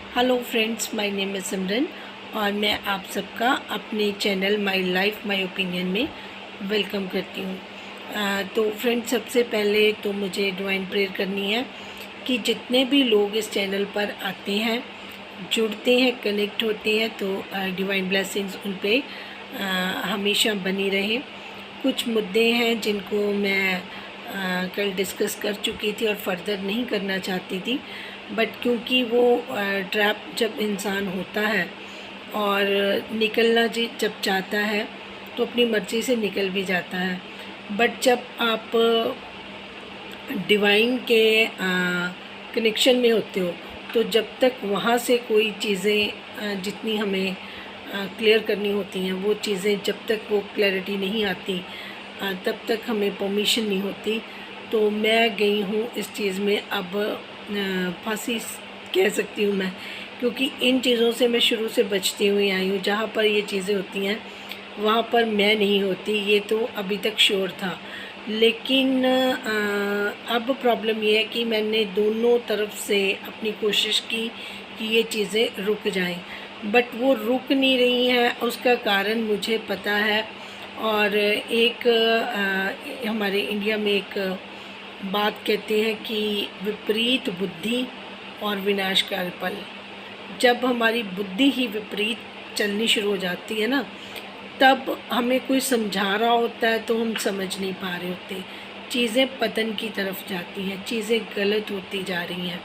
Hello friends, my name is Simran और मैं आप सबका अपने channel My Life My Opinion में वेलकम करती हूँ। तो फ्रेंड्स, सबसे पहले तो मुझे डिवाइन प्रेयर करनी है कि जितने भी लोग इस चैनल पर आते हैं, जुड़ते हैं, कनेक्ट होते हैं, तो डिवाइन ब्लेसिंग्स उन पे हमेशा बनी रहे। कुछ मुद्दे हैं जिनको मैं कल डिस्कस कर चुकी थी और फर्दर नहीं करना चाहती थी, बट क्योंकि वो ट्रैप जब इंसान होता है और निकलना जब चाहता है तो अपनी मर्ज़ी से निकल भी जाता है। बट जब आप डिवाइन के कनेक्शन में होते हो तो जब तक वहाँ से कोई चीज़ें जितनी हमें क्लियर करनी होती हैं, वो चीज़ें जब तक वो क्लैरिटी नहीं आती तब तक हमें परमिशन नहीं होती। तो मैं गई हूँ इस चीज़ में अब फांसी कह सकती हूँ मैं, क्योंकि इन चीज़ों से मैं शुरू से बचती हुई आई हूँ। जहाँ पर ये चीज़ें होती हैं वहाँ पर मैं नहीं होती, ये तो अभी तक श्योर था। लेकिन अब प्रॉब्लम ये है कि मैंने दोनों तरफ से अपनी कोशिश की कि ये चीज़ें रुक जाएं, बट वो रुक नहीं रही हैं। उसका कारण मुझे पता है। और एक हमारे इंडिया में एक बात कहते हैं कि विपरीत बुद्धि और विनाशकारी पल। जब हमारी बुद्धि ही विपरीत चलनी शुरू हो जाती है ना, तब हमें कोई समझा रहा होता है तो हम समझ नहीं पा रहे होते। चीज़ें पतन की तरफ जाती हैं, चीज़ें गलत होती जा रही हैं।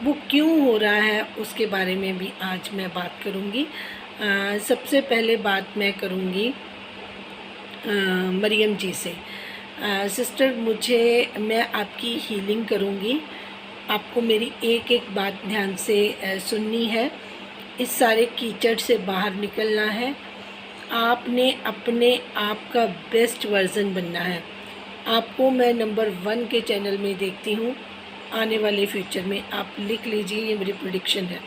वो क्यों हो रहा है उसके बारे में भी आज मैं बात करूँगी। सबसे पहले बात मैं करूँगी मरियम जी से। सिस्टर, मैं आपकी हीलिंग करूँगी। आपको मेरी एक एक बात ध्यान से सुननी है। इस सारे कीचड़ से बाहर निकलना है। आपने अपने आप का बेस्ट वर्ज़न बनना है। आपको मैं नंबर 1 के चैनल में देखती हूँ आने वाले फ्यूचर में। आप लिख लीजिए, ये मेरी प्रेडिक्शन है।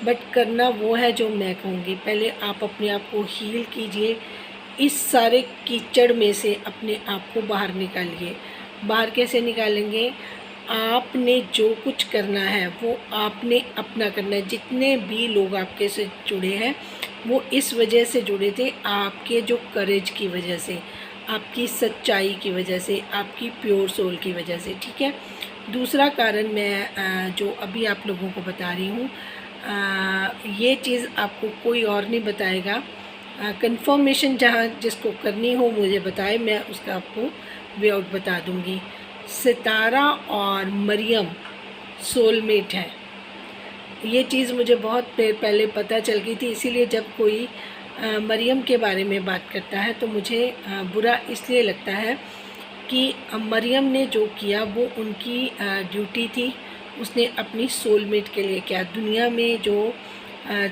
बट करना वो है जो मैं कहूँगी। पहले आप अपने आप को हील कीजिए। इस सारे कीचड़ में से अपने आप को बाहर निकालिए। बाहर कैसे निकालेंगे? आपने जो कुछ करना है वो आपने अपना करना है। जितने भी लोग आपके से जुड़े हैं वो इस वजह से जुड़े थे, आपके जो करेज की वजह से, आपकी सच्चाई की वजह से, आपकी प्योर सोल की वजह से। ठीक है। दूसरा कारण मैं जो अभी आप लोगों को बता रही हूँ, ये चीज़ आपको कोई और नहीं बताएगा। कंफर्मेशन जहाँ जिसको करनी हो मुझे बताए, मैं उसका आपको वे आउट बता दूँगी। सितारा और मरियम सोलमेट है। ये चीज़ मुझे बहुत पहले पता चल गई थी। इसीलिए जब कोई मरियम के बारे में बात करता है तो मुझे बुरा इसलिए लगता है कि मरियम ने जो किया वो उनकी ड्यूटी थी। उसने अपनी सोलमेट के लिए किया। दुनिया में जो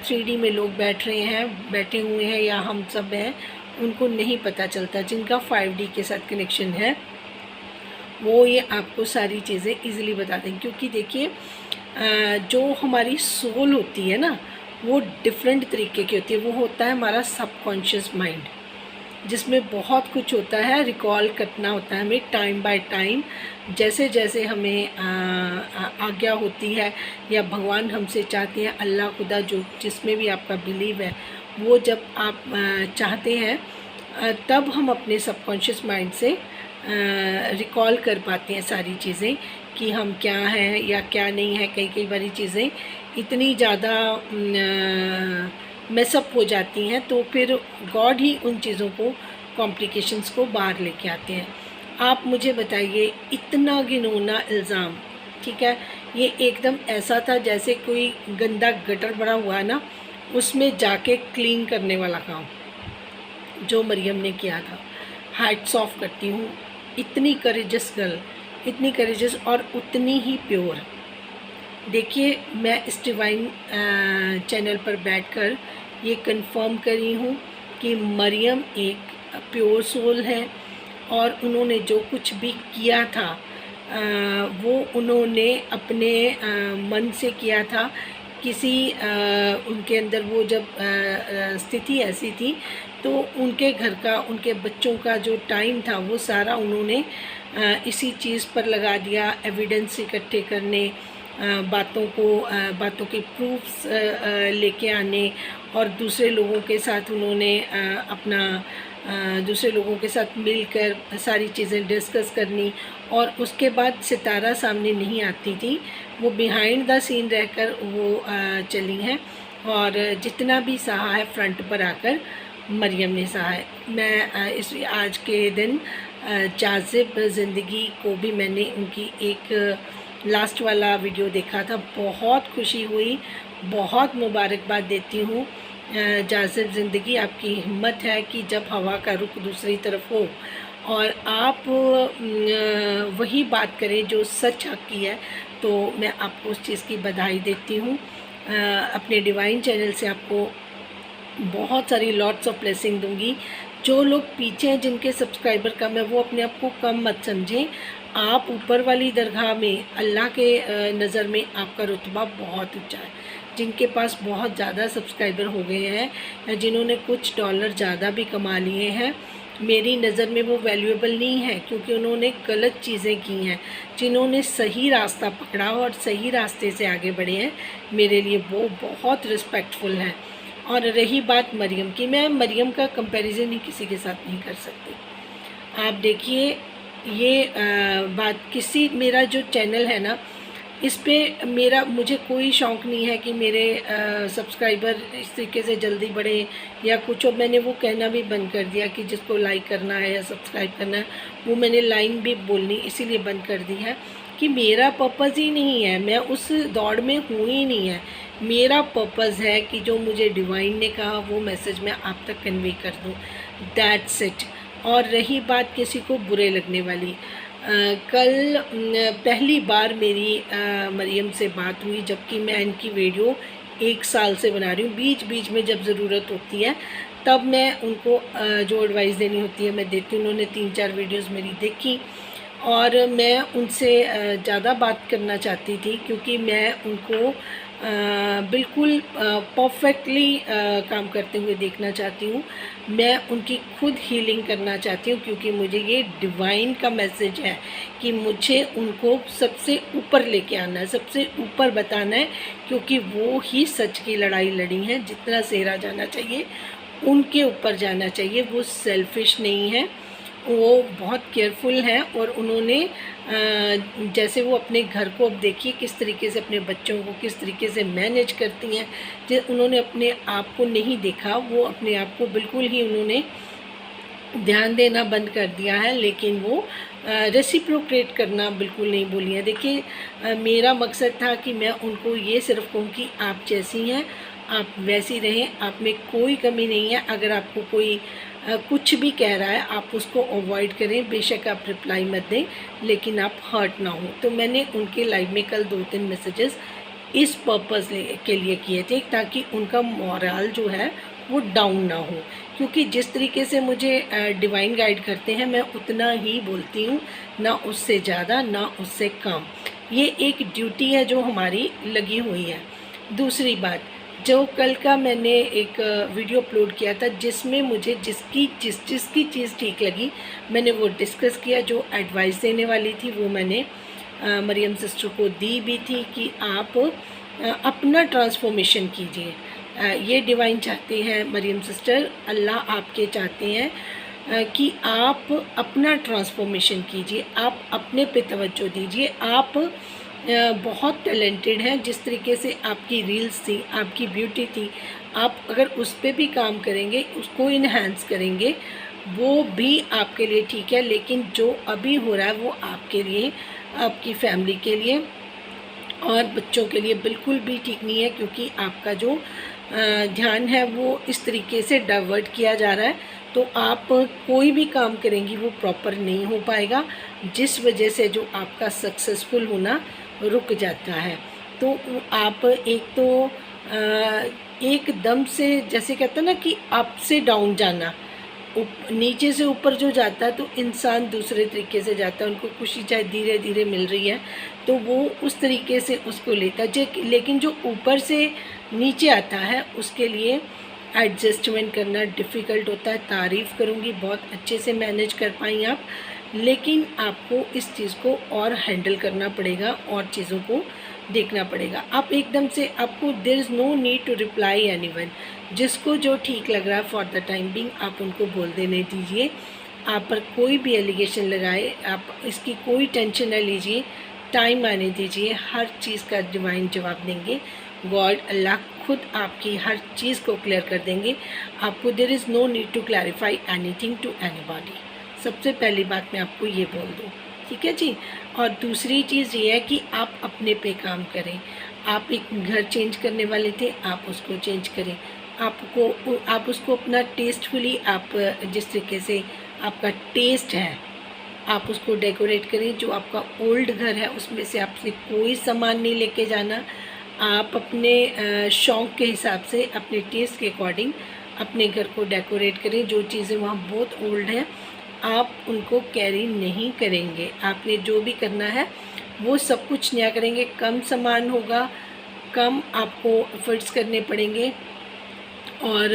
3D में लोग बैठे हुए हैं या हम सब हैं, उनको नहीं पता चलता। जिनका 5D के साथ कनेक्शन है वो ये आपको सारी चीज़ें इजीली बता देंगे। क्योंकि देखिए, जो हमारी सोल होती है ना, वो डिफरेंट तरीके की होती है। वो होता है हमारा सबकॉन्शियस माइंड, जिसमें बहुत कुछ होता है, रिकॉल करना होता है हमें टाइम बाय टाइम। जैसे जैसे हमें आज्ञा होती है या भगवान हमसे चाहते हैं, अल्लाह खुदा जो जिसमें भी आपका बिलीव है, वो जब आप चाहते हैं तब हम अपने सबकॉन्शियस माइंड से रिकॉल कर पाते हैं सारी चीज़ें कि हम क्या हैं या क्या नहीं है। कई बारी चीज़ें इतनी ज़्यादा मेसअप हो जाती हैं तो फिर गॉड ही उन चीज़ों को, कॉम्प्लिकेशंस को बाहर लेके आते हैं। आप मुझे बताइए, इतना घिनौना इल्ज़ाम, ठीक है, ये एकदम ऐसा था जैसे कोई गंदा गटर बना हुआ है ना, उसमें जाके क्लीन करने वाला काम जो मरियम ने किया था। हैट्स ऑफ करती हूँ। इतनी करेजस गर्ल, इतनी करेजस और उतनी ही प्योर। देखिए, मैं इस डिवाइन चैनल पर बैठकर ये कंफर्म करी हूँ कि मरियम एक प्योर सोल है और उन्होंने जो कुछ भी किया था वो उन्होंने अपने मन से किया था। किसी उनके अंदर वो जब स्थिति ऐसी थी तो उनके घर का, उनके बच्चों का जो टाइम था वो सारा उन्होंने इसी चीज़ पर लगा दिया, एविडेंस इकट्ठे करने, बातों के प्रूफ्स लेके आने, और दूसरे लोगों के साथ उन्होंने दूसरे लोगों के साथ मिलकर सारी चीज़ें डिस्कस करनी, और उसके बाद सितारा सामने नहीं आती थी, वो बिहाइंड द सीन रहकर वो चली हैं, और जितना भी सहा है फ्रंट पर आकर मरियम ने सहा है। मैं इस आज के दिन जाज़िब ज़िंदगी को भी मैंने उनकी एक लास्ट वाला वीडियो देखा था, बहुत खुशी हुई, बहुत मुबारकबाद देती हूँ। जाज़िब ज़िंदगी, आपकी हिम्मत है कि जब हवा का रुख दूसरी तरफ हो और आप वही बात करें जो सच हक की है, तो मैं आपको उस चीज़ की बधाई देती हूँ। अपने डिवाइन चैनल से आपको बहुत सारी लॉट्स ऑफ ब्लेसिंग दूंगी। जो लोग पीछे हैं, जिनके सब्सक्राइबर कम है, वो अपने आप को कम मत समझें। आप ऊपर वाली दरगाह में, अल्लाह के नज़र में आपका रुतबा बहुत ऊंचा है। जिनके पास बहुत ज़्यादा सब्सक्राइबर हो गए हैं या जिन्होंने कुछ डॉलर ज़्यादा भी कमा लिए हैं, मेरी नज़र में वो वैल्यूएबल नहीं है, क्योंकि उन्होंने गलत चीज़ें की हैं। जिन्होंने सही रास्ता पकड़ा और सही रास्ते से आगे बढ़े हैं, मेरे लिए वो बहुत रिस्पेक्टफुल हैं। और रही बात मरियम की, मैं मरियम का कंपैरिजन ही किसी के साथ नहीं कर सकती। आप देखिए, ये बात मेरा जो चैनल है ना, इस पे मुझे कोई शौक़ नहीं है कि मेरे सब्सक्राइबर इस तरीके से जल्दी बढ़े या कुछ। और मैंने वो कहना भी बंद कर दिया कि जिसको लाइक करना है या सब्सक्राइब करना है, वो मैंने लाइन भी बोलनी इसीलिए बंद कर दी है कि मेरा पर्पज़ ही नहीं है, मैं उस दौड़ में हूँ ही नहीं है। मेरा पर्पज़ है कि जो मुझे डिवाइन ने कहा वो मैसेज मैं आप तक कन्वे कर दूँ, दैट्स इट। और रही बात किसी को बुरे लगने वाली, कल पहली बार मेरी मरियम से बात हुई, जबकि मैं इनकी वीडियो 1 साल से बना रही हूँ। बीच बीच में जब ज़रूरत होती है तब मैं उनको जो एडवाइस देनी होती है मैं देती हूँ। उन्होंने 3-4 वीडियोस मेरी देखी और मैं उनसे ज़्यादा बात करना चाहती थी, क्योंकि मैं उनको बिल्कुल परफेक्टली काम करते हुए देखना चाहती हूँ। मैं उनकी खुद हीलिंग करना चाहती हूँ, क्योंकि मुझे ये डिवाइन का मैसेज है कि मुझे उनको सबसे ऊपर लेके आना है, सबसे ऊपर बताना है, क्योंकि वो ही सच की लड़ाई लड़ी हैं। जितना सेहरा जाना चाहिए उनके ऊपर जाना चाहिए। वो सेल्फिश नहीं है, वो बहुत केयरफुल हैं। और उन्होंने जैसे वो अपने घर को, अब देखिए किस तरीके से अपने बच्चों को किस तरीके से मैनेज करती हैं। उन्होंने अपने आप को नहीं देखा, वो अपने आप को बिल्कुल ही उन्होंने ध्यान देना बंद कर दिया है, लेकिन वो रेसिप्रोकेट करना बिल्कुल नहीं भूली है। देखिए, मेरा मकसद था कि मैं उनको ये सिर्फ कहूँ कि आप जैसी हैं आप वैसी रहें, आप में कोई कमी नहीं है। अगर आपको कोई कुछ भी कह रहा है आप उसको अवॉइड करें, बेशक आप रिप्लाई मत दें, लेकिन आप हर्ट ना हो। तो मैंने उनके लाइव में कल 2-3 मैसेजेस इस पर्पज़ के लिए किए थे, ताकि उनका मोरल जो है वो डाउन ना हो। क्योंकि जिस तरीके से मुझे डिवाइन गाइड करते हैं, मैं उतना ही बोलती हूँ, ना उससे ज़्यादा ना उससे कम। ये एक ड्यूटी है जो हमारी लगी हुई है। दूसरी बात, जो कल का मैंने एक वीडियो अपलोड किया था, जिसमें मुझे जिसकी चीज़ ठीक लगी मैंने वो डिस्कस किया। जो एडवाइस देने वाली थी वो मैंने मरियम सिस्टर को दी भी थी कि आप अपना ट्रांसफॉर्मेशन कीजिए। ये डिवाइन चाहते हैं मरियम सिस्टर, अल्लाह आपके चाहते हैं कि आप अपना ट्रांसफॉर्मेशन कीजिए, आप अपने पे तवज्जो दीजिए। आप बहुत टैलेंटेड हैं। जिस तरीके से आपकी रील्स थी, आपकी ब्यूटी थी, आप अगर उस पर भी काम करेंगे, उसको इन्हांस करेंगे, वो भी आपके लिए ठीक है। लेकिन जो अभी हो रहा है वो आपके लिए, आपकी फैमिली के लिए और बच्चों के लिए बिल्कुल भी ठीक नहीं है, क्योंकि आपका जो ध्यान है वो इस तरीके से डाइवर्ट किया जा रहा है। तो आप कोई भी काम करेंगी वो प्रॉपर नहीं हो पाएगा, जिस वजह से जो आपका सक्सेसफुल होना रुक जाता है। तो आप एकदम से, जैसे कहते हैं ना कि अप से डाउन जाना, नीचे से ऊपर जो जाता है तो इंसान दूसरे तरीके से जाता है। उनको खुशी चाहे धीरे धीरे मिल रही है तो वो उस तरीके से उसको लेता है। लेकिन जो ऊपर से नीचे आता है उसके लिए एडजस्टमेंट करना डिफ़िकल्ट होता है। तारीफ़ करूँगी, बहुत अच्छे से मैनेज कर पाई आप, लेकिन आपको इस चीज़ को और हैंडल करना पड़ेगा और चीज़ों को देखना पड़ेगा। आप एकदम से आपको there is no need to reply anyone. जिसको जो ठीक लग रहा है फॉर द टाइम बिंग आप उनको बोल देने दीजिए। आप पर कोई भी एलिगेशन लगाए, आप इसकी कोई टेंशन न लीजिए, टाइम आने दीजिए, हर चीज़ का डिवाइन जवाब देंगे। गॉड अल्लाह खुद आपकी हर चीज़ को क्लियर कर देंगे। आपको there is no need to clarify anything to anybody. सबसे पहली बात मैं आपको ये बोल दूँ, ठीक है जी। और दूसरी चीज़ ये है कि आप अपने पे काम करें। आप एक घर चेंज करने वाले थे, आप उसको चेंज करें। आप उसको अपना टेस्टफुली, आप जिस तरीके से आपका टेस्ट है आप उसको डेकोरेट करें। जो आपका ओल्ड घर है उसमें से आपसे कोई सामान नहीं लेके जाना। आप अपने शौक़ के हिसाब से, अपने टेस्ट के अकॉर्डिंग अपने घर को डेकोरेट करें। जो चीज़ें वहाँ बहुत ओल्ड हैं आप उनको कैरी नहीं करेंगे। आपने जो भी करना है वो सब कुछ नया करेंगे। कम सामान होगा, कम आपको एफर्ट्स करने पड़ेंगे। और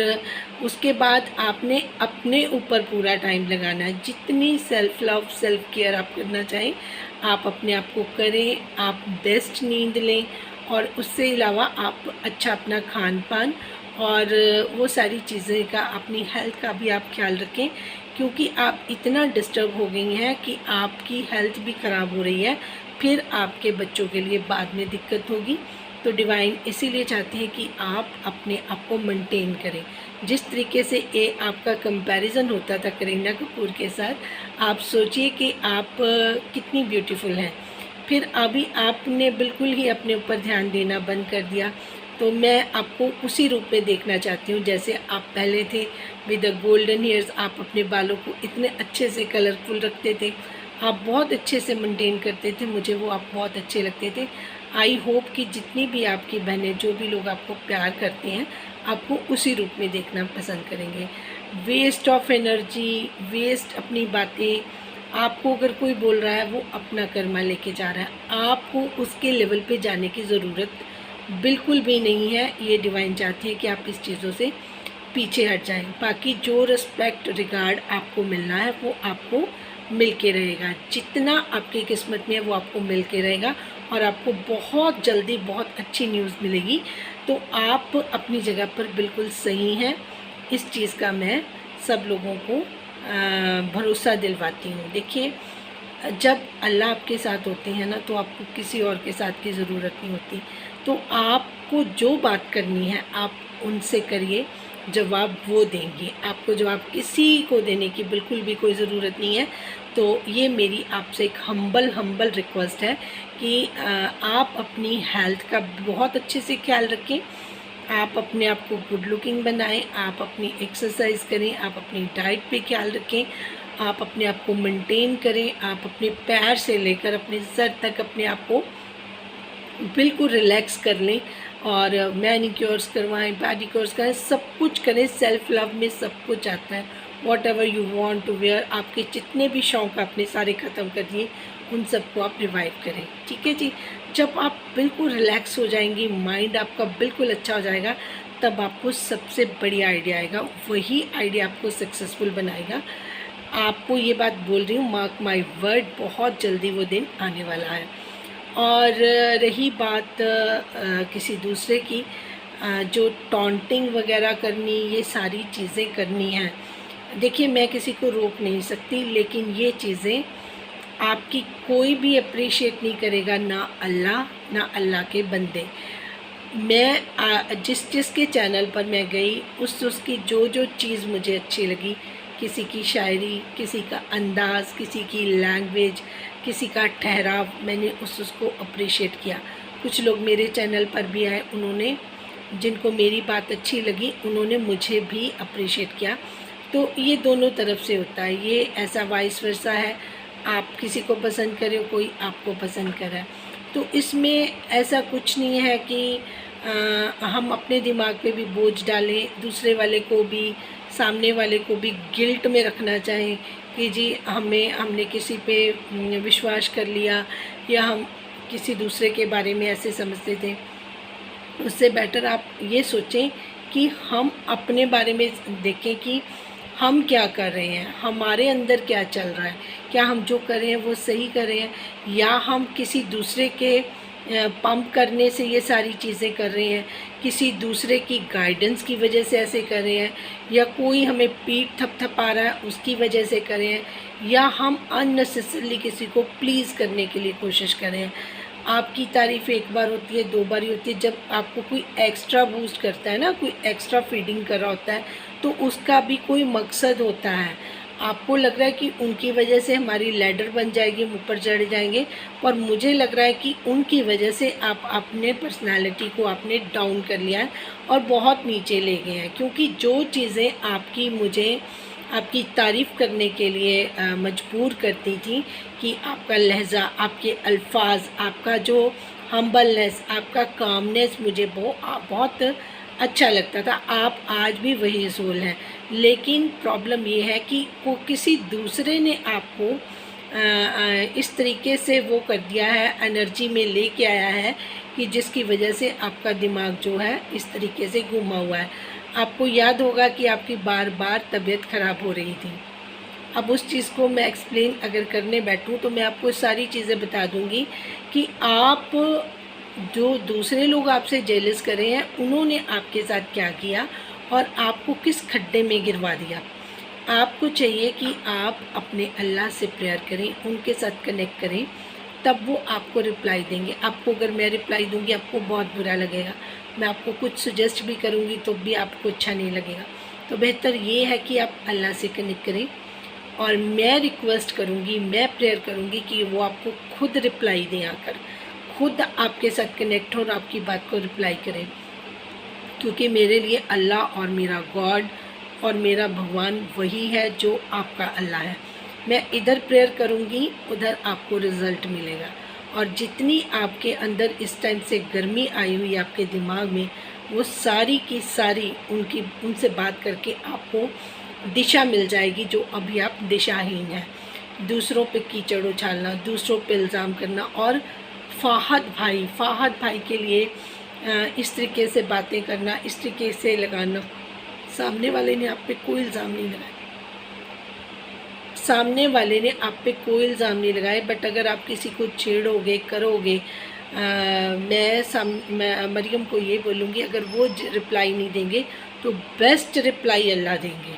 उसके बाद आपने अपने ऊपर पूरा टाइम लगाना है। जितनी सेल्फ़ लव, सेल्फ़ केयर आप करना चाहें आप अपने आप को करें। आप बेस्ट नींद लें और उससे अलावा आप अच्छा अपना खान पान और वो सारी चीज़ें का, अपनी हेल्थ का भी आप ख्याल रखें। क्योंकि आप इतना डिस्टर्ब हो गई हैं कि आपकी हेल्थ भी ख़राब हो रही है, फिर आपके बच्चों के लिए बाद में दिक्कत होगी। तो डिवाइन इसीलिए चाहते हैं कि आप अपने आप को मेंटेन करें। जिस तरीके से ये आपका कंपैरिजन होता था करीना कपूर के साथ, आप सोचिए कि आप कितनी ब्यूटीफुल हैं, फिर अभी आपने बिल्कुल ही अपने ऊपर ध्यान देना बंद कर दिया। तो मैं आपको उसी रूप में देखना चाहती हूँ जैसे आप पहले थे, विद द गोल्डन हेयर्स। आप अपने बालों को इतने अच्छे से कलरफुल रखते थे, आप बहुत अच्छे से मेंटेन करते थे, मुझे वो आप बहुत अच्छे लगते थे। आई होप कि जितनी भी आपकी बहनें, जो भी लोग आपको प्यार करते हैं, आपको उसी रूप में देखना पसंद करेंगे। वेस्ट ऑफ एनर्जी, वेस्ट अपनी बातें, आपको अगर कोई बोल रहा है वो अपना कर्मा लेके जा रहा है, आपको उसके लेवल पे जाने की ज़रूरत बिल्कुल भी नहीं है। ये डिवाइन चाहती है कि आप इस चीज़ों से पीछे हट जाएं। बाकी जो रिस्पेक्ट, रिगार्ड आपको मिलना है वो आपको मिल के रहेगा। जितना आपकी किस्मत में है वो आपको मिल के रहेगा और आपको बहुत जल्दी बहुत अच्छी न्यूज़ मिलेगी। तो आप अपनी जगह पर बिल्कुल सही हैं। इस चीज़ का मैं सब लोगों को भरोसा दिलवाती हूँ। देखिए, जब अल्लाह आपके साथ होते हैं ना, तो आपको किसी और के साथ की ज़रूरत नहीं होती। तो आपको जो बात करनी है आप उनसे करिए, जवाब वो देंगे। आपको जवाब किसी को देने की बिल्कुल भी कोई ज़रूरत नहीं है। तो ये मेरी आपसे एक हम्बल रिक्वेस्ट है कि आप अपनी हेल्थ का बहुत अच्छे से ख्याल रखें। आप अपने आप को गुड लुकिंग बनाएं, आप अपनी एक्सरसाइज करें, आप अपनी डाइट पे ख्याल रखें, आप अपने आप को मेंटेन करें। आप अपने पैर से लेकर अपने सर तक अपने आप को बिल्कुल रिलैक्स कर लें और मैनिक्योर्स करवाएं, पेडिक्योर्स करें, सब कुछ करें। सेल्फ लव में सब कुछ आता है। Whatever you want to wear, आपके जितने भी शौक़ आपने सारे ख़त्म कर दिए, उन सबको आप रिवाइव करें। ठीक है जी। जब आप बिल्कुल रिलैक्स हो जाएंगी, माइंड आपका बिल्कुल अच्छा हो जाएगा, तब आपको सबसे बढ़िया आइडिया आएगा। वही आइडिया आपको सक्सेसफुल बनाएगा। आपको ये बात बोल रही हूँ, मार्क माई वर्ड, बहुत जल्दी वो दिन आने वाला है। और रही बात किसी दूसरे की, जो टॉन्टिंग वगैरह करनी, ये सारी चीज़ें करनी हैं, देखिए मैं किसी को रोक नहीं सकती, लेकिन ये चीज़ें आपकी कोई भी अप्रिशिएट नहीं करेगा, ना अल्लाह ना अल्लाह के बंदे। मैं जिसके चैनल पर मैं गई, उसकी जो चीज़ मुझे अच्छी लगी, किसी की शायरी, किसी का अंदाज़, किसी की लैंग्वेज, किसी का ठहराव, मैंने उसको अप्रिशिएट किया। कुछ लोग मेरे चैनल पर भी आए, उन्होंने, जिनको मेरी बात अच्छी लगी, उन्होंने मुझे भी अप्रिशिएट किया। तो ये दोनों तरफ से होता है, ये ऐसा वाइस वर्सा है। आप किसी को पसंद करें, कोई आपको पसंद करे, तो इसमें ऐसा कुछ नहीं है कि हम अपने दिमाग पे भी बोझ डालें, दूसरे वाले को भी, सामने वाले को भी गिल्ट में रखना चाहें कि जी हमने किसी पे विश्वास कर लिया या हम किसी दूसरे के बारे में ऐसे समझते थे। उससे बेटर आप ये सोचें कि हम अपने बारे में देखें कि हम क्या कर रहे हैं, हमारे अंदर क्या चल रहा है, क्या हम जो कर रहे हैं वो सही कर रहे हैं, या हम किसी दूसरे के पंप करने से ये सारी चीज़ें कर रहे हैं, किसी दूसरे की गाइडेंस की वजह से ऐसे कर रहे हैं, या कोई हमें पीठ थपथपा रहा है उसकी वजह से कर रहे हैं, या हम अननेसेसरली किसी को प्लीज़ करने के लिए कोशिश कर रहे हैं। आपकी तारीफ़ एक बार होती है, 2 बार ही होती है। जब आपको कोई एक्स्ट्रा बूस्ट करता है ना, कोई एक्स्ट्रा फीडिंग कर रहा होता है, तो उसका भी कोई मकसद होता है। आपको लग रहा है कि उनकी वजह से हमारी लैडर बन जाएगी, हम ऊपर चढ़ जाएंगे, और मुझे लग रहा है कि उनकी वजह से आप अपने पर्सनालिटी को आपने डाउन कर लिया है और बहुत नीचे ले गए हैं। क्योंकि जो चीज़ें आपकी मुझे आपकी तारीफ़ करने के लिए मजबूर करती थी, कि आपका लहज़ा, आपके अल्फाज, आपका जो हम्बलनेस, आपका कामनेस मुझे बहुत अच्छा लगता था, आप आज भी वही सोल हैं। लेकिन प्रॉब्लम ये है कि वो किसी दूसरे ने आपको इस तरीके से वो कर दिया है, एनर्जी में लेके आया है, कि जिसकी वजह से आपका दिमाग जो है इस तरीके से घुमा हुआ है। आपको याद होगा कि आपकी बार बार तबीयत ख़राब हो रही थी। अब उस चीज़ को मैं एक्सप्लेन अगर करने बैठूं तो मैं आपको सारी चीज़ें बता दूंगी कि आप, जो दूसरे लोग आपसे जेलस कर रहे हैं, उन्होंने आपके साथ क्या किया और आपको किस खड्डे में गिरवा दिया। आपको चाहिए कि आप अपने अल्लाह से प्रेयर करें, उनके साथ कनेक्ट करें, तब वो आपको रिप्लाई देंगे। आपको अगर मैं रिप्लाई दूंगी आपको बहुत बुरा लगेगा, मैं आपको कुछ सजेस्ट भी करूंगी तो भी आपको अच्छा नहीं लगेगा। तो बेहतर ये है कि आप अल्लाह से कनेक्ट करें, और मैं रिक्वेस्ट करूंगी, मैं प्रेयर करूंगी कि वो आपको खुद रिप्लाई दें, आकर खुद आपके साथ कनेक्ट हो और आपकी बात को रिप्लाई करें। क्योंकि मेरे लिए अल्लाह और मेरा गॉड और मेरा भगवान वही है जो आपका अल्लाह है। मैं इधर प्रेयर करूँगी, उधर आपको रिज़ल्ट मिलेगा। और जितनी आपके अंदर इस टाइम से गर्मी आई हुई है आपके दिमाग में, वो सारी की सारी उनसे बात करके आपको दिशा मिल जाएगी, जो अभी आप दिशाहीन हैं। दूसरों पे कीचड़ उछालना, दूसरों पे इल्ज़ाम करना, और फ़ाहद भाई के लिए इस तरीके से बातें करना, इस तरीके से लगाना। सामने वाले ने आप पे कोई इल्ज़ाम नहीं लगाया, सामने वाले ने आप पे कोई इल्ज़ाम नहीं लगाए, बट अगर आप किसी को छेड़ोगे, करोगे, मैं मरियम को ये बोलूँगी, अगर वो रिप्लाई नहीं देंगे तो बेस्ट रिप्लाई अल्लाह देंगे,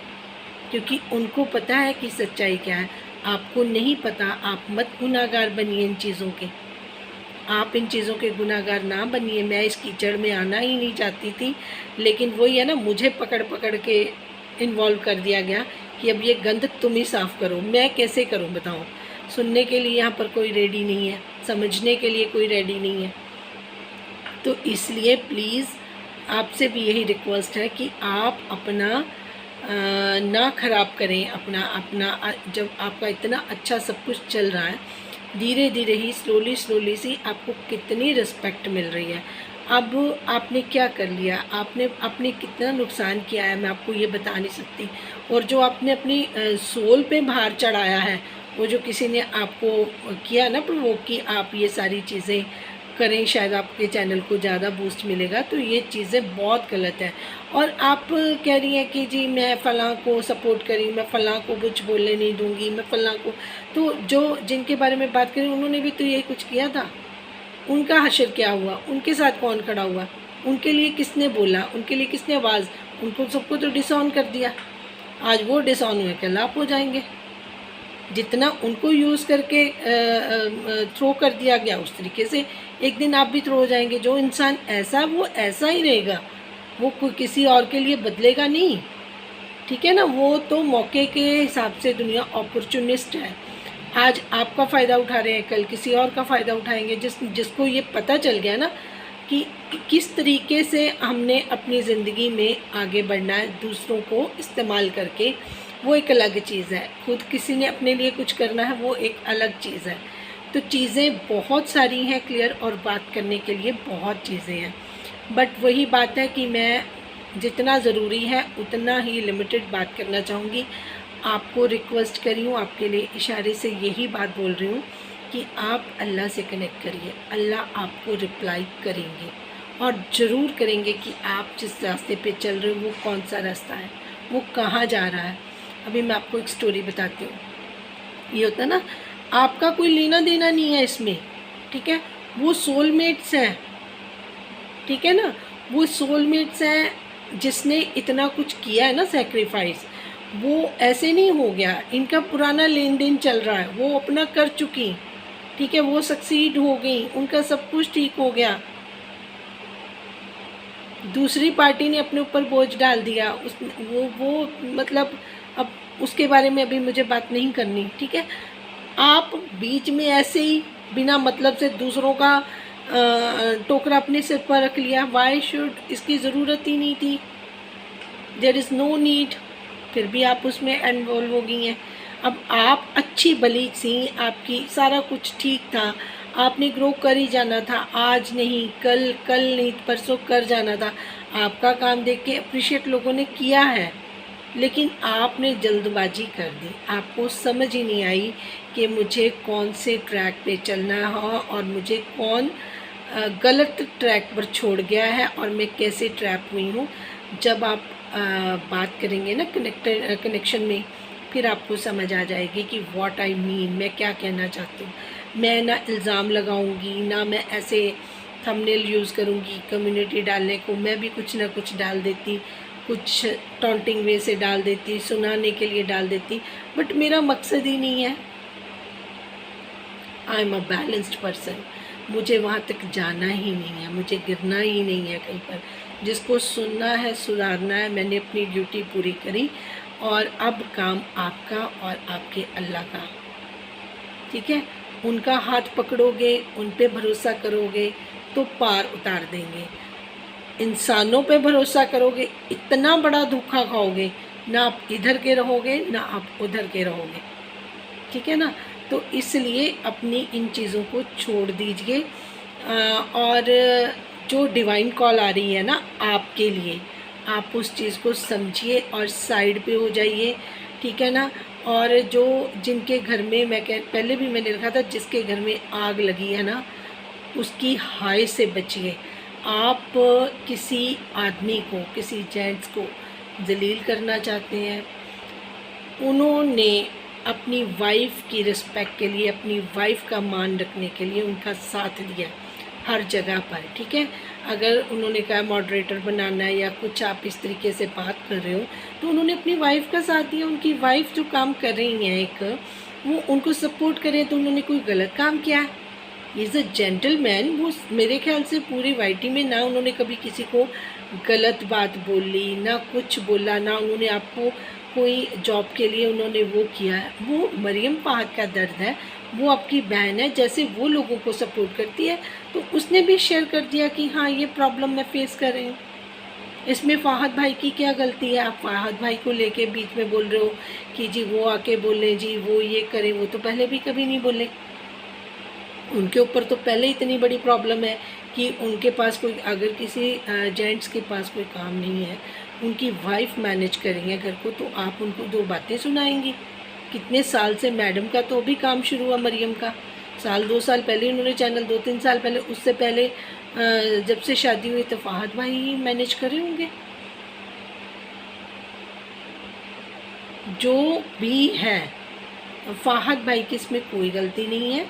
क्योंकि उनको पता है कि सच्चाई क्या है। आपको नहीं पता, आप मत गुनाहगार बनिए इन चीज़ों के, आप इन चीज़ों के गुनाहगार ना बनिए। मैं इस कीचड़ में आना ही नहीं चाहती थी, लेकिन वही है ना, मुझे पकड़ पकड़ के इन्वॉल्व कर दिया गया कि अब ये गंद तुम ही साफ़ करो। मैं कैसे करूं बताओ? सुनने के लिए यहाँ पर कोई रेडी नहीं है, समझने के लिए कोई रेडी नहीं है। तो इसलिए प्लीज़ आपसे भी यही रिक्वेस्ट है कि आप अपना ना ख़राब करें अपना जब आपका इतना अच्छा सब कुछ चल रहा है, धीरे धीरे ही स्लोली सी आपको कितनी रिस्पेक्ट मिल रही है। अब आपने क्या कर लिया, आपने कितना नुकसान किया है, मैं आपको ये बता नहीं सकती। और जो आपने अपनी सोल पे भार चढ़ाया है, वो जो किसी ने आपको किया ना प्रोवोक कि आप ये सारी चीज़ें करें, शायद आपके चैनल को ज़्यादा बूस्ट मिलेगा, तो ये चीज़ें बहुत गलत है। और आप कह रही हैं कि जी मैं फ़लाँ को सपोर्ट करी, मैं फ़लाँ को कुछ बोलने नहीं दूँगी, मैं फ़लाँ को, तो जो जिनके बारे में बात करी उन्होंने भी तो यही कुछ किया था। उनका हश्र क्या हुआ? उनके साथ कौन खड़ा हुआ? उनके लिए किसने बोला? उनके लिए किसने आवाज़? उनको सबको तो डिसऑन कर दिया। आज वो डिसऑन हुए कल आप हो जाएंगे। जितना उनको यूज़ करके थ्रो कर दिया गया, उस तरीके से एक दिन आप भी थ्रो हो जाएंगे। जो इंसान ऐसा, वो ऐसा ही रहेगा, वो कोई किसी और के लिए बदलेगा नहीं, ठीक है ना। वो तो मौके के हिसाब से दुनिया अपॉर्चुनिस्ट है। आज आपका फ़ायदा उठा रहे हैं, कल किसी और का फ़ायदा उठाएंगे। जिसको ये पता चल गया ना कि किस तरीके से हमने अपनी ज़िंदगी में आगे बढ़ना है दूसरों को इस्तेमाल करके, वो एक अलग चीज़ है। खुद किसी ने अपने लिए कुछ करना है, वो एक अलग चीज़ है। तो चीज़ें बहुत सारी हैं क्लियर, और बात करने के लिए बहुत चीज़ें हैं, बट वही बात है कि मैं जितना ज़रूरी है उतना ही लिमिटेड बात करना चाहूँगी। आपको रिक्वेस्ट करी हूँ, आपके लिए इशारे से यही बात बोल रही हूँ कि आप अल्लाह से कनेक्ट करिए। अल्लाह आपको रिप्लाई करेंगे, और ज़रूर करेंगे कि आप जिस रास्ते पे चल रहे हो वो कौन सा रास्ता है, वो कहाँ जा रहा है। अभी मैं आपको एक स्टोरी बताती हूँ। ये होता है ना, आपका कोई लेना देना नहीं है इसमें, ठीक है। वो सोलमेट्स हैं, ठीक है ना, वो सोलमेट्स हैं जिसने इतना कुछ किया है ना सेक्रीफाइस, वो ऐसे नहीं हो गया, इनका पुराना लेन देन चल रहा है, वो अपना कर चुकी, ठीक है, वो सक्सीड हो गई, उनका सब कुछ ठीक हो गया। दूसरी पार्टी ने अपने ऊपर बोझ डाल दिया, उस वो मतलब अब उसके बारे में अभी मुझे बात नहीं करनी, ठीक है। आप बीच में ऐसे ही बिना मतलब से दूसरों का टोकरा अपने सिर पर रख लिया, वाई शुड, इसकी ज़रूरत ही नहीं थी, देयर इज़ नो नीड, फिर भी आप उसमें इन्वॉल्व हो गई हैं। अब आप अच्छी भली सी, आपकी सारा कुछ ठीक था, आपने ग्रो कर ही जाना था, आज नहीं कल, कल नहीं परसों कर जाना था, आपका काम देख के अप्रिशिएट लोगों ने किया है, लेकिन आपने जल्दबाजी कर दी, आपको समझ ही नहीं आई कि मुझे कौन से ट्रैक पे चलना है और मुझे कौन गलत ट्रैक पर छोड़ गया है और मैं कैसे ट्रैप हुई हूँ। जब आप बात करेंगे ना कनेक्शन में, फिर आपको समझ आ जाएगी कि व्हाट आई मीन, मैं क्या कहना चाहती हूँ। मैं ना इल्ज़ाम लगाऊंगी, ना मैं ऐसे थंबनेल यूज़ करूँगी कम्युनिटी डालने को, मैं भी कुछ ना कुछ डाल देती, कुछ टॉन्टिंग वे से डाल देती, सुनाने के लिए डाल देती, बट मेरा मकसद ही नहीं है। I am a balanced person, मुझे वहाँ तक जाना ही नहीं है, मुझे गिरना ही नहीं है कहीं पर। जिसको सुनना है सुधारना है, मैंने अपनी ड्यूटी पूरी करी और अब काम आपका और आपके अल्लाह का, ठीक है। उनका हाथ पकड़ोगे, उन पे भरोसा करोगे तो पार उतार देंगे। इंसानों पे भरोसा करोगे, इतना बड़ा धोखा खाओगे, ना आप इधर के रहोगे ना आप उधर के रहोगे, ठीक है ना। तो इसलिए अपनी इन चीज़ों को छोड़ दीजिए और जो डिवाइन कॉल आ रही है ना आपके लिए, आप उस चीज़ को समझिए और साइड पे हो जाइए, ठीक है ना। और जो जिनके घर में, मैं पहले भी मैंने लिखा था, जिसके घर में आग लगी है ना, उसकी हाय से बचिए। आप किसी आदमी को, किसी जेंट्स को जलील करना चाहते हैं, उन्होंने अपनी वाइफ की रिस्पेक्ट के लिए, अपनी वाइफ का मान रखने के लिए उनका साथ दिया हर जगह पर, ठीक है। अगर उन्होंने कहा मॉडरेटर बनाना है या कुछ आप इस तरीके से बात कर रहे हो, तो उन्होंने अपनी वाइफ का साथ दिया। उनकी वाइफ जो काम कर रही हैं एक, वो उनको सपोर्ट करें, तो उन्होंने कोई गलत काम किया है? Is a gentleman. वो मेरे ख्याल से पूरी वाइटी में ना उन्होंने कभी किसी को गलत बात बोली, ना कुछ बोला, ना उन्होंने आपको कोई जॉब के लिए उन्होंने वो किया है। वो मरियम फ़ाहद का दर्द है, वो आपकी बहन है, जैसे वो लोगों को सपोर्ट करती है, तो उसने भी शेयर कर दिया कि हाँ ये प्रॉब्लम मैं फेस कर रही हूँ। इसमें फ़ाहद भाई की क्या गलती है? आप फ़ाहद भाई को लेके बीच में बोल रहे हो कि जी वो आके बोले, जी वो ये करें, वो तो पहले भी कभी नहीं बोले। उनके ऊपर तो पहले इतनी बड़ी प्रॉब्लम है कि उनके पास कोई, अगर किसी जेंट्स के पास कोई काम नहीं है, उनकी वाइफ मैनेज करेंगे घर को, तो आप उनको दो बातें सुनाएंगी। कितने साल से मैडम का तो अभी काम शुरू हुआ, मरियम का साल 2 साल पहले उन्होंने चैनल, 2-3 साल पहले, उससे पहले जब से शादी हुई तो फ़ाहद भाई ही मैनेज करे होंगे। जो भी है, फ़ाहद भाई की इसमें कोई गलती नहीं है।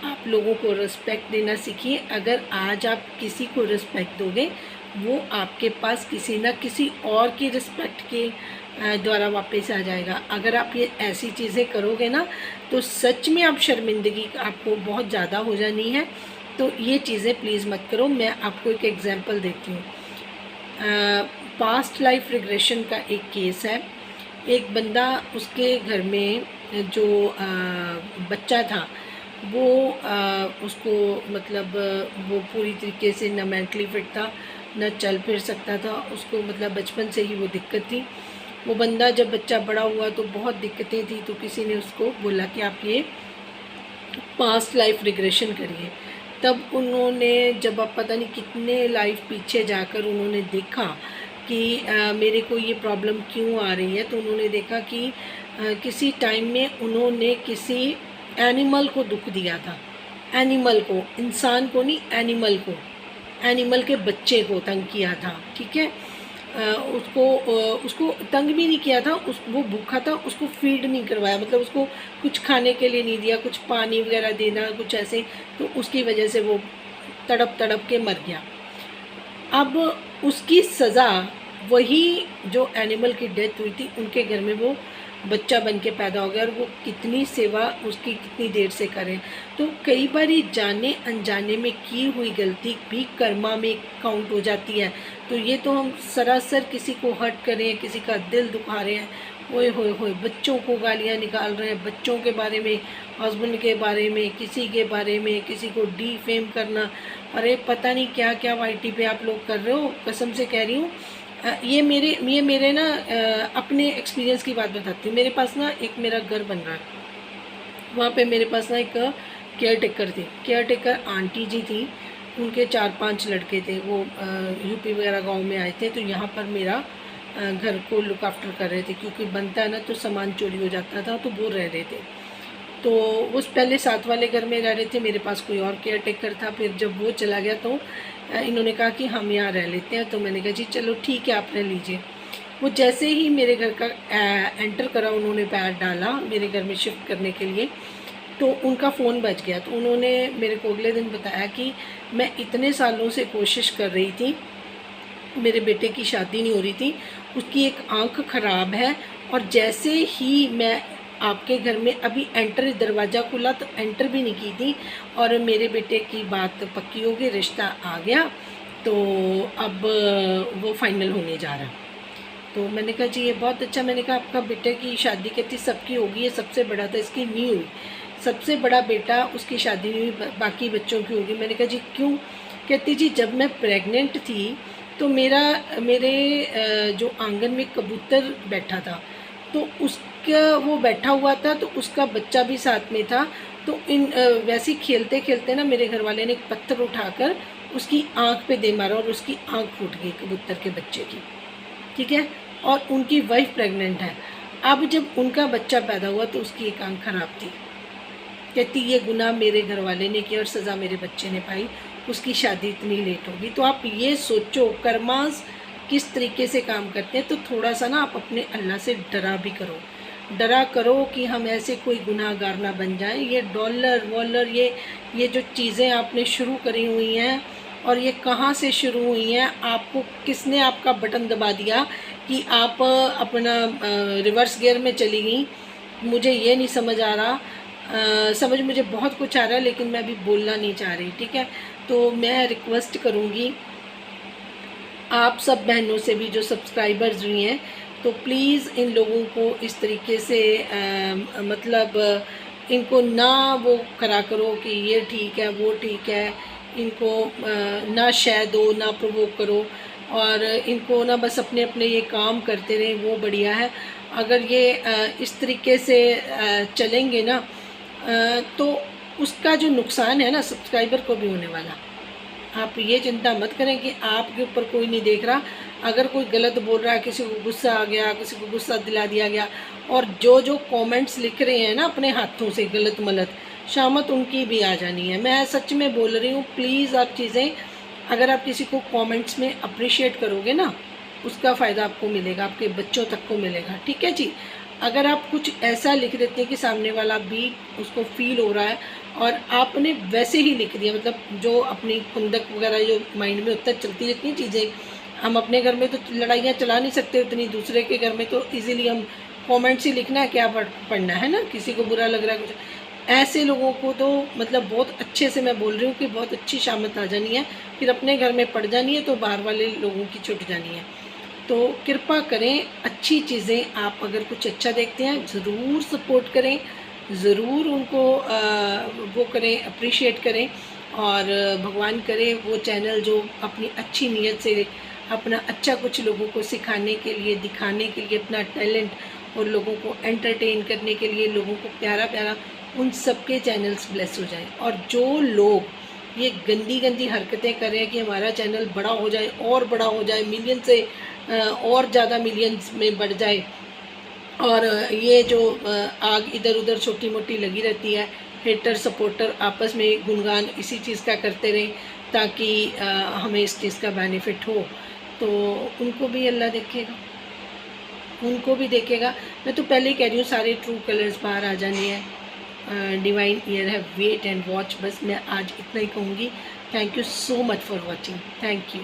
आप लोगों को रिस्पेक्ट देना सीखिए। अगर आज आप किसी को रिस्पेक्ट दोगे, वो आपके पास किसी न किसी और की रिस्पेक्ट के द्वारा वापस आ जाएगा। अगर आप ये ऐसी चीज़ें करोगे ना, तो सच में आप शर्मिंदगी आपको बहुत ज़्यादा हो जानी है। तो ये चीज़ें प्लीज़ मत करो। मैं आपको एक एग्जांपल देती हूँ। पास्ट लाइफ रिग्रेशन का एक केस है। एक बंदा, उसके घर में जो बच्चा था, वो उसको मतलब वो पूरी तरीके से न मेंटली फिट था, न चल फिर सकता था। उसको मतलब बचपन से ही वो दिक्कत थी। वो बंदा जब बच्चा बड़ा हुआ तो बहुत दिक्कतें थी, तो किसी ने उसको बोला कि आप ये पास्ट लाइफ रिग्रेशन करिए। तब उन्होंने, जब आप पता नहीं कितने लाइफ पीछे जाकर उन्होंने देखा कि मेरे को ये प्रॉब्लम क्यों आ रही है, तो उन्होंने देखा कि किसी टाइम में उन्होंने किसी एनिमल को दुख दिया था। एनिमल को, इंसान को नहीं, एनिमल को, एनिमल के बच्चे को तंग किया था, ठीक है। उसको तंग भी नहीं किया था, वो भूखा था, उसको फीड नहीं करवाया, मतलब उसको कुछ खाने के लिए नहीं दिया, कुछ पानी वगैरह देना, कुछ ऐसे, तो उसकी वजह से वो तड़प तड़प के मर गया। अब उसकी सज़ा वही जो एनिमल की डेथ हुई थी उनके घर में वो बच्चा बन के पैदा हो गया, और वो कितनी सेवा उसकी कितनी देर से करें। तो कई बार जाने अनजाने में की हुई गलती भी कर्मा में काउंट हो जाती है। तो ये तो हम सरासर किसी को हर्ट करें, किसी का दिल दुखा रहे हैं, ओए होए होए, बच्चों को गालियाँ निकाल रहे हैं, बच्चों के बारे में, हस्बैंड के बारे में, किसी के बारे में, किसी को डीफेम करना। अरे पता नहीं क्या क्या वाईटी पे आप लोग कर रहे हो, कसम से कह रही हूँ। ये मेरे ना अपने एक्सपीरियंस की बात बताती हूँ। मेरे पास ना एक मेरा घर बन रहा है, वहाँ पे मेरे पास ना एक केयर टेकर थी। केयर टेकर आंटी जी थी, उनके 4-5 लड़के थे। वो यूपी वगैरह गांव में आए थे, तो यहाँ पर मेरा घर को लुक आफ्टर कर रहे थे, क्योंकि बनता है ना तो सामान चोरी हो जाता था, तो वो रह रहे थे। तो उस पहले साथ वाले घर में रह रहे थे, मेरे पास कोई और केयर टेकर था। फिर जब वो चला गया तो इन्होंने कहा कि हम यहाँ रह लेते हैं। तो मैंने कहा जी चलो ठीक है, आप रह लीजिए। वो जैसे ही मेरे घर का एंटर करा, उन्होंने पैर डाला मेरे घर में शिफ्ट करने के लिए, तो उनका फ़ोन बज गया। तो उन्होंने मेरे को अगले दिन बताया कि मैं इतने सालों से कोशिश कर रही थी, मेरे बेटे की शादी नहीं हो रही थी, उसकी एक आंख ख़राब है, और जैसे ही मैं आपके घर में अभी एंटर, दरवाज़ा खुला तो एंटर भी नहीं की थी, और मेरे बेटे की बात पक्की हो गई, रिश्ता आ गया, तो अब वो फाइनल होने जा रहा। तो मैंने कहा जी ये बहुत अच्छा। मैंने कहा आपका बेटे की शादी कहती सबकी होगी, ये सबसे बड़ा था, इसकी नहीं हुई। सबसे बड़ा बेटा, उसकी शादी नहीं हुई, बाकी बच्चों की होगी। मैंने कहा जी क्यों? कहती जी जब मैं प्रेग्नेंट थी तो मेरे जो आंगन में कबूतर बैठा था, तो उसका वो बैठा हुआ था, तो उसका बच्चा भी साथ में था। तो वैसे ही खेलते खेलते ना मेरे घर वाले ने एक पत्थर उठाकर उसकी आँख पे दे मारा, और उसकी आँख फूट गई कबूतर के बच्चे की, ठीक है। और उनकी वाइफ प्रेग्नेंट है। अब जब उनका बच्चा पैदा हुआ तो उसकी एक आँख खराब थी। कहती ये गुनाह मेरे घर वाले ने किया और सज़ा मेरे बच्चे ने पाई, उसकी शादी इतनी लेट होगी। तो आप ये सोचो कर्मास किस तरीके से काम करते हैं। तो थोड़ा सा ना आप अपने अल्लाह से डरा भी करो, डरा करो कि हम ऐसे कोई गुनाहगार ना बन जाएं। ये डॉलर वॉलर, ये जो चीज़ें आपने शुरू करी हुई हैं, और ये कहाँ से शुरू हुई हैं, आपको किसने आपका बटन दबा दिया कि आप अपना रिवर्स गियर में चली गई, मुझे ये नहीं समझ आ रहा। समझ मुझे बहुत कुछ आ रहा है, लेकिन मैं अभी बोलना नहीं चाह रही, ठीक है। तो मैं रिक्वेस्ट करूँगी आप सब बहनों से भी जो सब्सक्राइबर्स हुई हैं, तो प्लीज़ इन लोगों को इस तरीके से मतलब इनको ना वो करा करो कि ये ठीक है वो ठीक है, इनको ना शय दो, ना प्रोवोक करो, और इनको ना बस अपने अपने ये काम करते रहें, वो बढ़िया है। अगर ये इस तरीके से चलेंगे ना, तो उसका जो नुकसान है ना सब्सक्राइबर को भी होने वाला। आप ये चिंता मत करें कि आपके ऊपर कोई नहीं देख रहा। अगर कोई गलत बोल रहा है, किसी को गुस्सा आ गया, किसी को गुस्सा दिला दिया गया, और जो कमेंट्स लिख रहे हैं ना अपने हाथों से गलत मलत, शामत उनकी भी आ जानी है। मैं सच में बोल रही हूँ, प्लीज़ आप चीज़ें, अगर आप किसी को कमेंट्स में अप्रिशिएट करोगे ना, उसका फ़ायदा आपको मिलेगा, आपके बच्चों तक को मिलेगा, ठीक है जी। अगर आप कुछ ऐसा लिख देते हैं कि सामने वाला भी उसको फील हो रहा है, और आपने वैसे ही लिख दिया, मतलब जो अपनी खुंदक वगैरह जो माइंड में उत्तर चलती रहती हैं चीज़ें, हम अपने घर में तो लड़ाइयाँ चला नहीं सकते उतनी, दूसरे के घर में तो इजीली हम कमेंट्स ही लिखना है, क्या पढ़ना है ना, किसी को बुरा लग रहा है कुछ। ऐसे लोगों को तो मतलब बहुत अच्छे से मैं बोल रही हूँ कि बहुत अच्छी शामत आ जानी है, फिर अपने घर में पड़ जानी है, तो बाहर वाले लोगों की छुट जानी है। तो कृपा करें, अच्छी चीज़ें आप अगर कुछ अच्छा देखते हैं ज़रूर सपोर्ट करें, ज़रूर उनको वो करें, अप्रिशिएट करें, और भगवान करे वो चैनल जो अपनी अच्छी नीयत से अपना अच्छा कुछ लोगों को सिखाने के लिए, दिखाने के लिए, अपना टैलेंट और लोगों को एंटरटेन करने के लिए, लोगों को प्यारा प्यारा, उन सब के चैनल्स ब्लेस हो जाएं। और जो लोग ये गंदी गंदी हरकतें कर रहे हैं कि हमारा चैनल बड़ा हो जाए और बड़ा हो जाए, मिलियन से और ज़्यादा मिलियंस में बढ़ जाए, और ये जो आग इधर उधर छोटी मोटी लगी रहती है, हेटर सपोर्टर आपस में गुणगान इसी चीज़ का करते रहें ताकि हमें इस चीज़ का बेनिफिट हो, तो उनको भी अल्लाह देखेगा, उनको भी देखेगा। मैं तो पहले ही कह रही हूँ सारे ट्रू कलर्स बाहर आ जाने हैं। डिवाइन ईयर है, वेट एंड वॉच। बस मैं आज इतना ही कहूँगी। Thank you so much for watching. Thank you.